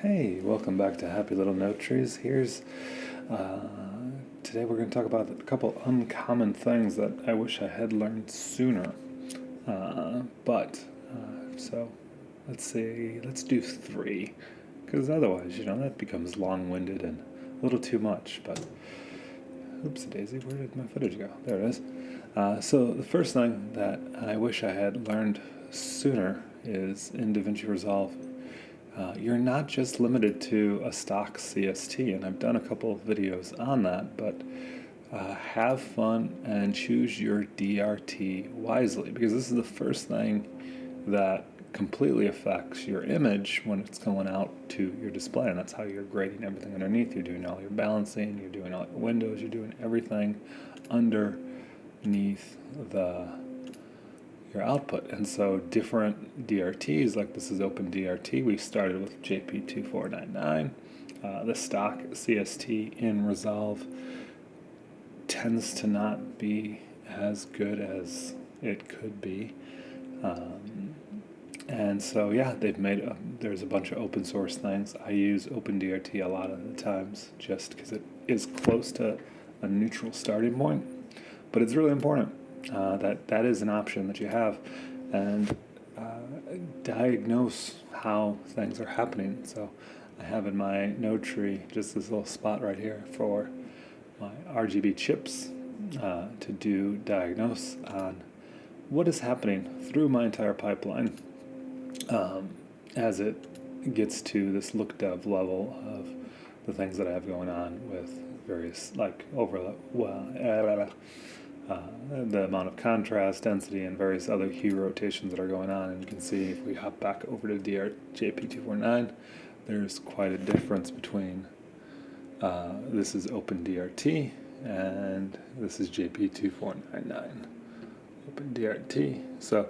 Hey, welcome back to Happy Little Note Trees. Today we're going to talk about a couple uncommon things that I wish I had learned sooner. So let's do three, because otherwise, that becomes long-winded and a little too much. But oopsie daisy, where did my footage go? There it is. So the first thing that I wish I had learned sooner is in Davinci Resolve. You're not just limited to a stock CST, and I've done a couple of videos on that, but have fun and choose your DRT wisely, because this is the first thing that completely affects your image when it's going out to your display, and that's how you're grading everything underneath. You're doing all your balancing, you're doing all your windows, you're doing everything underneath your output. And so different DRTs, like this is Open DRT, we started with JP2499. The stock CST in Resolve tends to not be as good as it could be. And so, they've made there's a bunch of open source things. I use OpenDRT a lot of the times just because it is close to a neutral starting point, but it's really important that is an option that you have, and diagnose how things are happening. So I have in my node tree just this little spot right here for my RGB chips to do diagnose on what is happening through my entire pipeline as it gets to this look dev level of the things that I have going on with various the amount of contrast, density, and various other hue rotations that are going on. And you can see if we hop back over to JP249, there's quite a difference between this is OpenDRT and this is JP2499. OpenDRT. So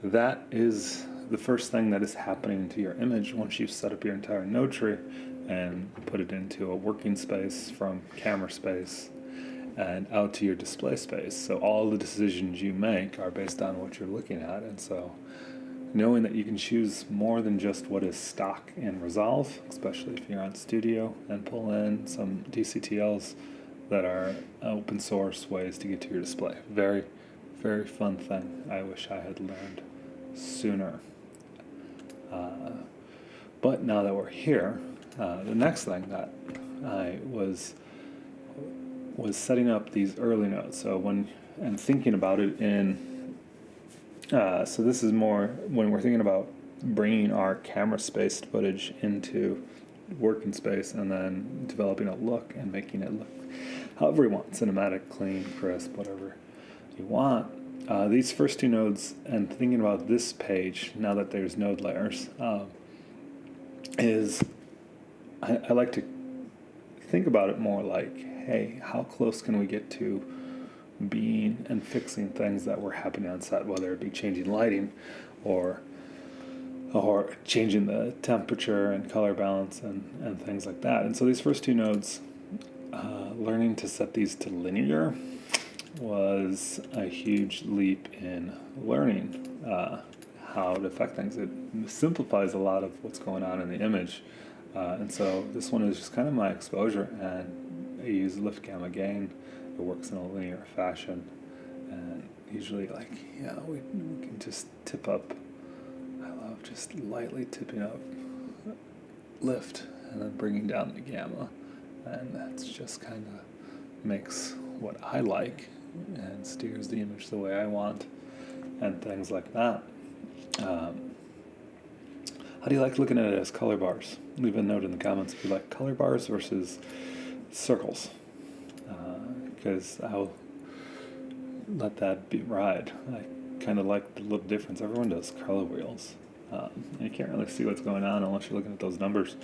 that is the first thing that is happening to your image once you've set up your entire node tree and put it into a working space from camera space and out to your display space. So all the decisions you make are based on what you're looking at. And so knowing that you can choose more than just what is stock in Resolve, especially if you're on Studio, and pull in some DCTLs that are open source ways to get to your display. Very, very fun thing I wish I had learned sooner. But now that we're here, the next thing that I was setting up these early nodes. So and thinking about it so this is more when we're thinking about bringing our camera spaced footage into working space and then developing a look and making it look however you want, cinematic, clean, crisp, whatever you want. These first two nodes, and thinking about this page now that there's node layers, I like to think about it more like, hey, how close can we get to being and fixing things that were happening on set, whether it be changing lighting or changing the temperature and color balance and things like that. And so these first two nodes, learning to set these to linear was a huge leap in learning how to affect things. It simplifies a lot of what's going on in the image. And so this one is just kind of my exposure, and I use lift gamma gain. It works in a linear fashion, and usually we can just tip up. I love just lightly tipping up lift and then bringing down the gamma, and that's just kind of makes what I like and steers the image the way I want and things like that. How do you like looking at it as color bars? Leave a note in the comments if you like color bars versus circles, because I'll let that ride. I kind of like the little difference. Everyone does color wheels. You can't really see what's going on unless you're looking at those numbers.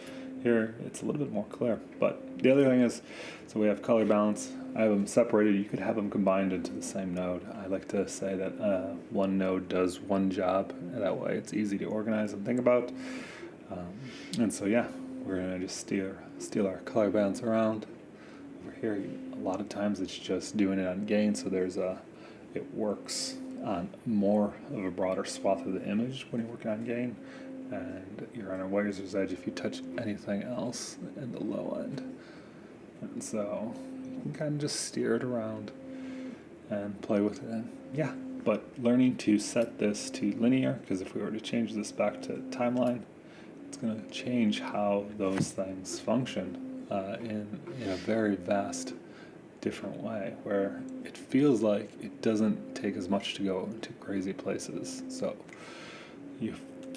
Here, it's a little bit more clear. But the other thing is, so we have color balance. I have them separated. You could have them combined into the same node. I like to say that one node does one job. That way it's easy to organize and think about. And so, we're going to just steal our color balance around. Over here, a lot of times it's just doing it on gain, so it works on more of a broader swath of the image when you're working on gain. and you're on a razor's edge if you touch anything else in the low end. And so you can kind of just steer it around and play with it. And yeah, but learning to set this to linear, because if we were to change this back to timeline, it's going to change how those things function in a very vast, different way, where it feels like it doesn't take as much to go to crazy places. So you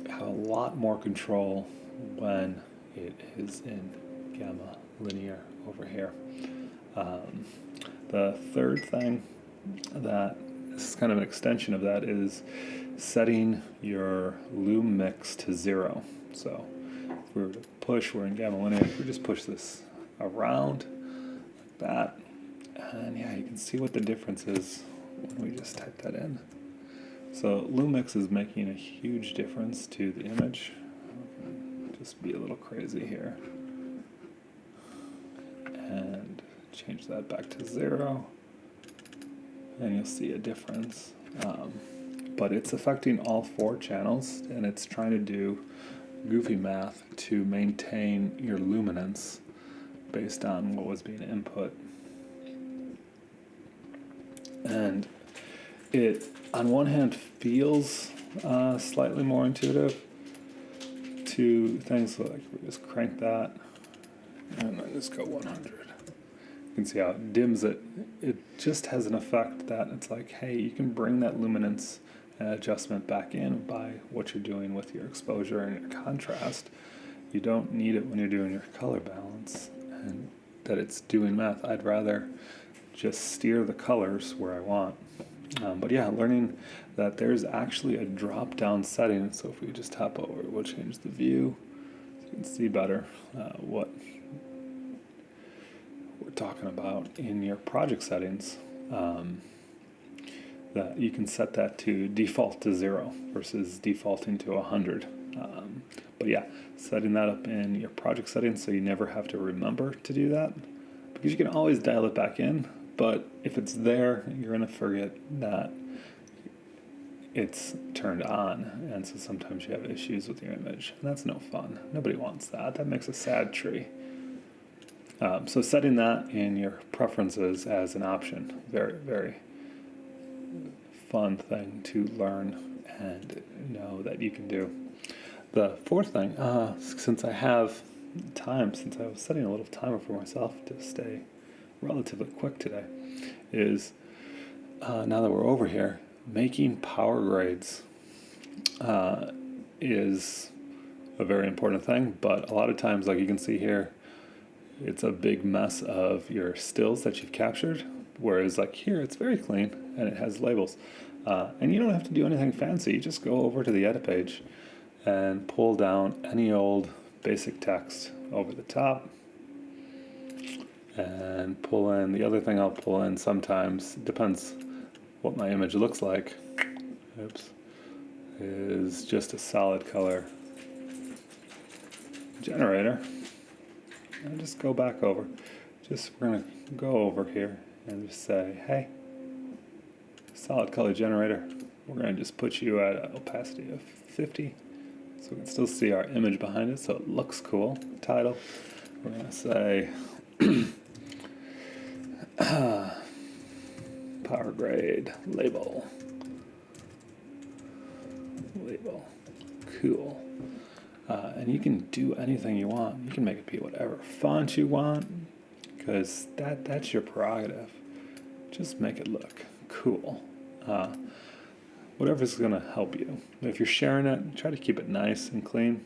have a lot more control when it is in gamma linear over here. The third thing that this is kind of an extension of that is setting your Lum mix to 0. So if we were to push, we're in gamma linear, if we just push this around like that, and yeah, you can see what the difference is when we just type that in. So Lum mix is making a huge difference to the image. Just be a little crazy here. And change that back to 0. And you'll see a difference. But it's affecting all 4 channels, and it's trying to do goofy math to maintain your luminance based on what was being input. And it, on one hand, feels slightly more intuitive to things like we just crank that and then just go 100. You can see how it dims it. It just has an effect that it's like, hey, you can bring that luminance and adjustment back in by what you're doing with your exposure and your contrast. You don't need it when you're doing your color balance and that it's doing math. I'd rather just steer the colors where I want. But yeah, learning that there's actually a drop-down setting. So if we just tap over, we'll change the view. So you can see better what we're talking about in your project settings. That you can set that to default to 0 versus defaulting to 100. But yeah, setting that up in your project settings so you never have to remember to do that, because you can always dial it back in. But if it's there, you're going to forget that it's turned on, and so sometimes you have issues with your image, and that's no fun. Nobody wants that. That makes a sad tree. So setting that in your preferences as an option, very, very fun thing to learn and know that you can do. The fourth thing, since I have time, since I was setting a little timer for myself to stay relatively quick today, is now that we're over here, making power grades is a very important thing, but a lot of times, like you can see here, it's a big mess of your stills that you've captured, whereas like here it's very clean and it has labels, and you don't have to do anything fancy. You just go over to the edit page and pull down any old basic text over the top and pull in. The other thing I'll pull in sometimes, depends what my image looks like, is just a solid color generator. And just go back over. We're going to go over here and just say, hey, solid color generator. We're going to just put you at an opacity of 50 so we can still see our image behind it so it looks cool. Title, we're going to say Powergrade label. Cool. And you can do anything you want. You can make it be whatever font you want, because that's your prerogative. Just make it look cool. Whatever's going to help you. If you're sharing it, try to keep it nice and clean.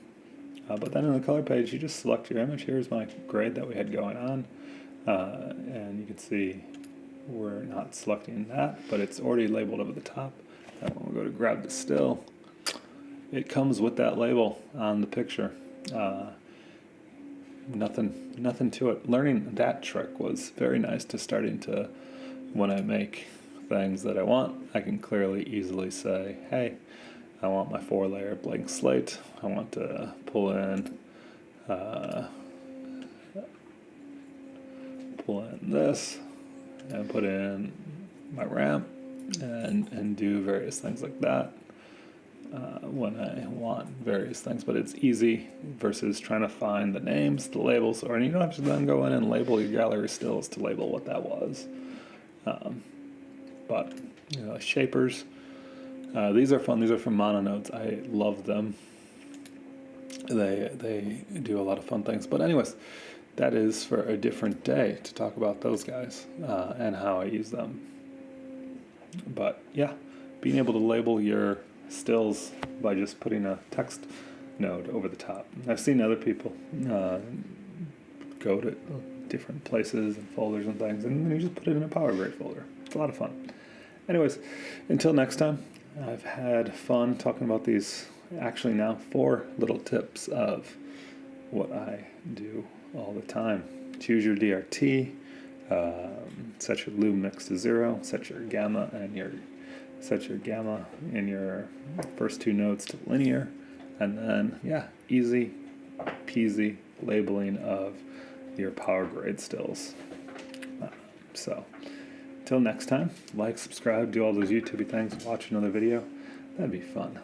But then in the color page, you just select your image. Here's my grade that we had going on. And you can see we're not selecting that, but it's already labeled over the top. And when we go to grab the still, it comes with that label on the picture. Nothing to it. Learning that trick was very nice to starting to, when I make things that I want, I can clearly, easily say, hey, I want my 4-layer blank slate. I want to pull in this and put in my ramp and do various things like that. when I want various things, but it's easy versus trying to find the names, the labels, or you don't have to then go in and label your gallery stills to label what that was. But you know, shapers, these are fun. These are from Mononodes. I love them. They do a lot of fun things. But anyways, that is for a different day to talk about those guys and how I use them. But yeah, being able to label your stills by just putting a text node over the top. I've seen other people go to different places and folders and things, and then you just put it in a Powergrade folder. It's a lot of fun. Anyways, until next time, I've had fun talking about these, actually now 4 little tips of what I do all the time. Choose your DRT, set your Lum Mix to 0, set your gamma in your first 2 nodes to linear, and then easy peasy labeling of your Powergrade stills. So until next time, like, subscribe, do all those YouTubey things, watch another video. That'd be fun.